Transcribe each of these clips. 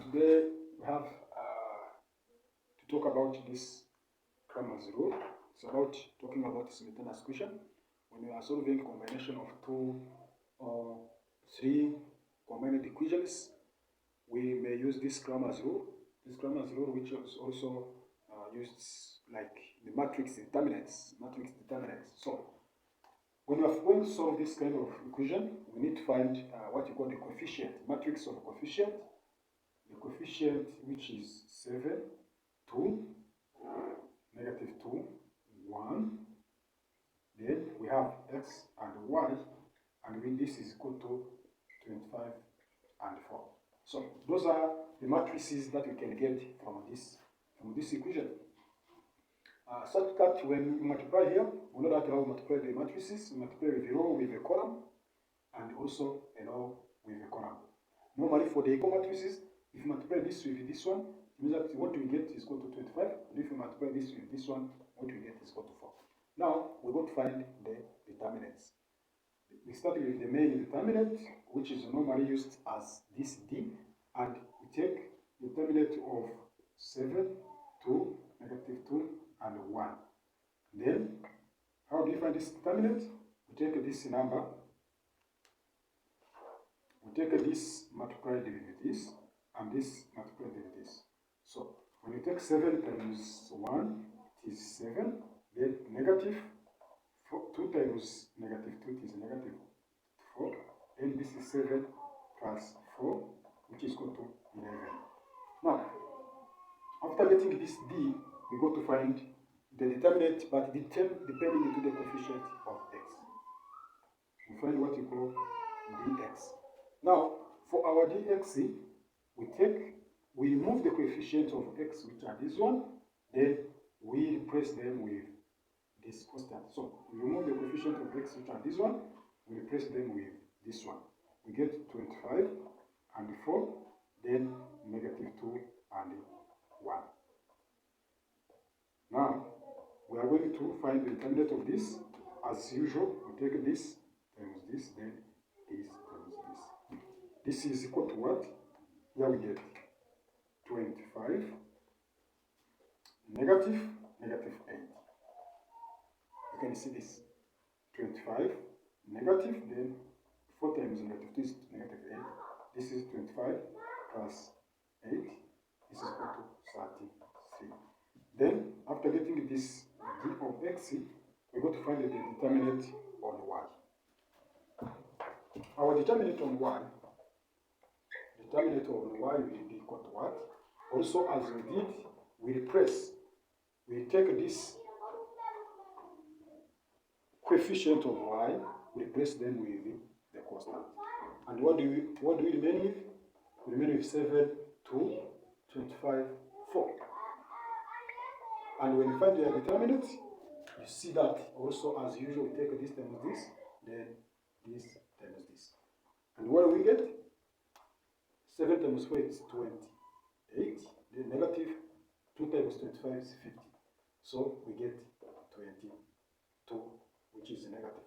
Today we have to talk about this Cramer's rule. It's about talking about simultaneous equation. When you are solving combination of two or three combined equations, we may use this Cramer's rule. This Cramer's rule, which is also used like the matrix determinants. So when you are going to solve this kind of equation, we need to find what you call the coefficient, matrix of coefficient. The coefficient which is 7, 2, negative 2, 1. Then we have x and y, and when this is equal to 25 and 4. So those are the matrices that we can get from this equation. Such that when we multiply here, we know that how we multiply the matrices. We multiply with a row with a column, and also a row with a column. Normally for the equal matrices, if you multiply this with this one, it means that what we get is equal to 25. And if you multiply this with this one, what we get is equal to 4. Now we're going to find the determinants. We start with the main determinant, which is normally used as this D, and we take the determinant of 7, 2, negative 2, and 1. Then, how do you find this determinant? We take this number, we take this multiplied with this, and this multiplied with this. So, when you take 7 times 1, it is 7, then negative 4, 2 times negative 2, it is negative 4, and this is 7 plus 4, which is equal to 11. Now, after getting this D, we go to find the determinant, but the term depending into the coefficient of x. We find what we call dx. Now, for our dx, we remove the coefficient of x, which are this one, then we replace them with this constant. So we remove the coefficient of x, which are this one, we replace them with this one. We get 25 and 4, then negative 2 and 1. Now, we are going to find the determinant of this. As usual, we take this times this, then this times this. This is equal to what? Here we get 25, negative 8. You can see this. 25, negative, then 4 times negative 2 is negative 8. This is 25 plus 8. This is equal to 33. Then, after getting this d of x, we're going to find the determinant on y. Our determinant on y will be equal to what? Also, as we did, we replace. We take this coefficient of y, replace them with the constant. And what do we remain with? We remain with 7, 2, 25, 4. And when you find the determinant, you see that also as usual, we take this times this, then this times this. And what do we get? 7 times 4 is 28, then negative 2 times 25 is 50. So we get 22, which is negative.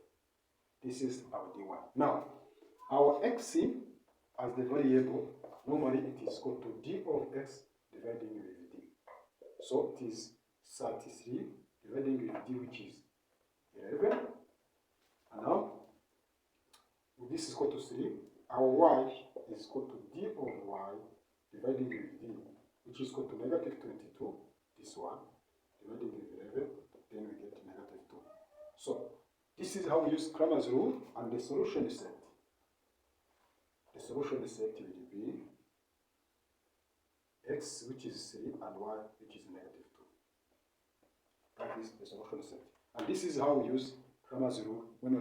This is our d1. Now, our x as the variable, normally it is equal to d of x dividing with d. So it is 33 dividing with d, which is 11. And now, this is equal to 3. Our y is equal to d of y dividing with d, which is equal to negative 22. This one dividing with 11, then we get negative 2. So this is how we use Cramer's rule, and the solution set. The solution set will be x, which is 3, and y, which is negative 2. That is the solution set. And this is how we use Cramer's rule when